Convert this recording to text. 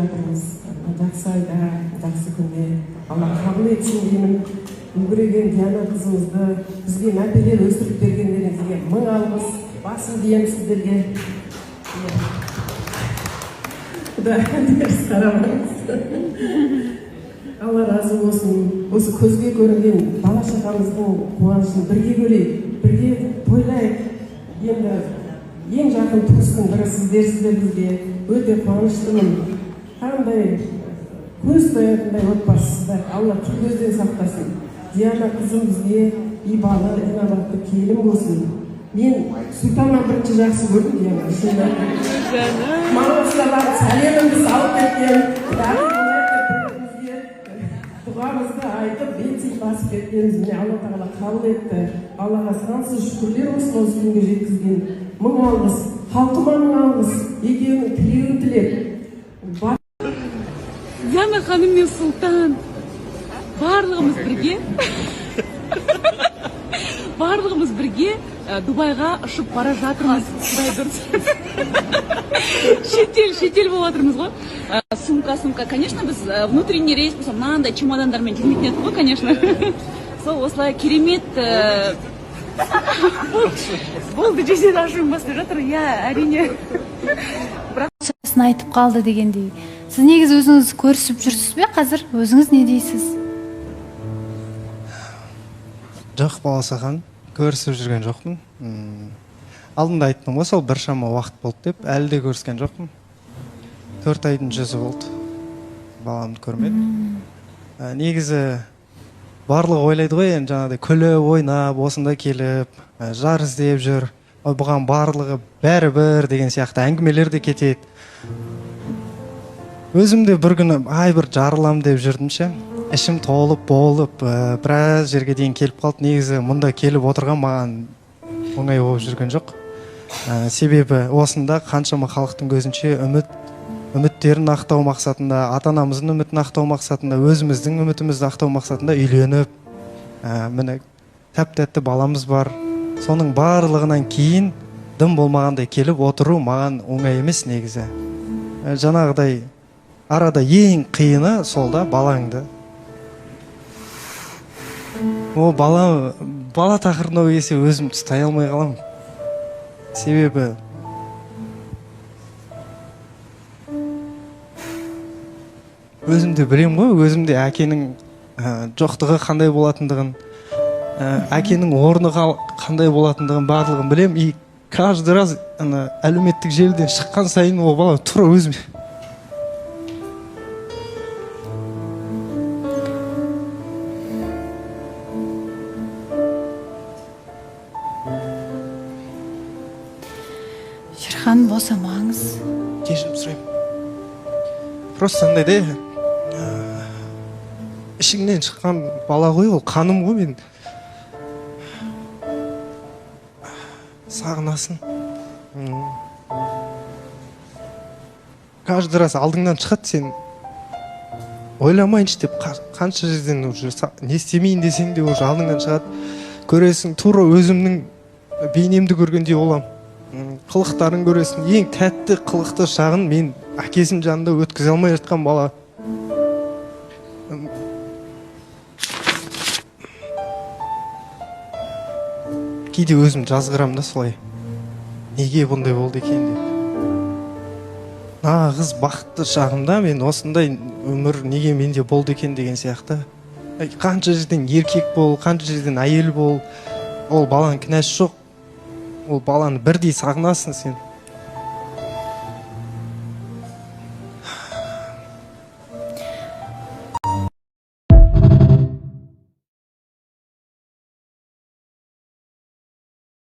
Жақсы айда, жақсы күнде Алла қабыл етсін деймін. Үлгіреген Диана қызымызды бізге мәпелер өсіріп бергендеріңізге мың алғыс, басын деймін сіздерге. Құда деріс қарамаңыз. Алла разы болсын. Осы көзге көрінген бала шағамыздың қуанышын бірге көрейік, бірге тойлайық. Енді ең жақын туыстың бірі сіздерсіздер бізге өте қуаныштымын. Қандай көз тоятындай отбасысыздар. Алла кей көзден сақтасын. Диана қызым бізге ибалы, инабатты келін болсын. Мен Сұлтаннан бірінші жақсы көрдім Диана. Маңғыстаудан сәлемімді салып кеткен. Дұғамызды айтып, бет басып кеткенімізіне Алла тағала қабыл етті. Аллаға сансыз шүкірлер болсын осы күнге жеткізген. Мың алғыс, халқыма мың алғыс, екеуінің тілеуін тілеп. Диана ханым мен Сұлтан барлығымыз бірге Дубайға ұшып бара жатырмыз. Шетел болып жатырмыз ғой. Сумка, конечно, біз внутренний рейс болса, мынандай чемодандармен келмейтін едік қой, конечно. Сол осылай керемет болды, жесен ашуым бастап жатыр. Я, әрине. Сосын айтып қалды дегендей. Сіз негізі өзіңіз көрісіп жүрсіз бе қазір? Өзіңіз не дейсіз? Жоқ, баласахан, көрісіп жүрген жоқпын. Алдында айттым ғой, сол біршама уақыт болды деп, әлі де көріскен жоқпын. 4 айдың жүзі болды. Баламды көрмедім. Негізі барлығы ойлайды ғой, енді жаңағыдай күліп, ойнап, осында келіп, жар іздеп жүр. Бұған барлығы бәрі-бір деген сияқты әңгімелер де кетеді. Өзімде бір күні бір жарылам деп жүрдім ше. Ішім толып, болып, біраз жерге дейін келіп қалды. Негізі мұнда келіп отырған маған оңай болып жүрген жоқ. Себебі осында қаншама халықтың көзінше үміттерін ақтау мақсатында, ата-анамыздың үмітін ақтау мақсатында, өзіміздің үмітімізді ақтау мақсатында үйленіп, міне тәп-тәтті баламыз бар. Соның барлығынан кейін дым болмағандай келіп отыру маған оңай емес негізі. Жаңағыдай арада ең қиыны сол да балаңды. Бала тақырыбына келсе өзім ұстай алмай қаламын. Себебі өзімде білем ғой, өзімде әкенің жоқтығы қандай болатындығын, әкенің орны қандай болатындығын барлығын білем. И каждый раз әлеуметтік желіден шыққан сайын ол бала тура өзіме. Шерхан, босамаңыз. Кешірім сұраймын. Просто андай де ішіңнен шыққан бала ғой, ол қаным ғой, мен сағынасың. Каждый раз алдыңнан шығады, сен ойламайыншы деп қанша жерден уже не істемейін десең де уже алдыңнан шығады. Көресің, тура өзімнің бейнемді көргендей олам. Қылықтарын көресің, ең тәтті қылықты шағын мен әкесінің жанында өткізе алмай жатқан бала. Кейде өзім жазғырам да солай. Неге бұндай болды екен деп. Нағыз бақытты шағымда мен осындай өмір неге менде болды екен деген сияқты. Қанша жерден еркек бол, қанша жерден әйел бол, ол баланың кінәсі жоқ. Ол баланы бірдей сағынасың сен.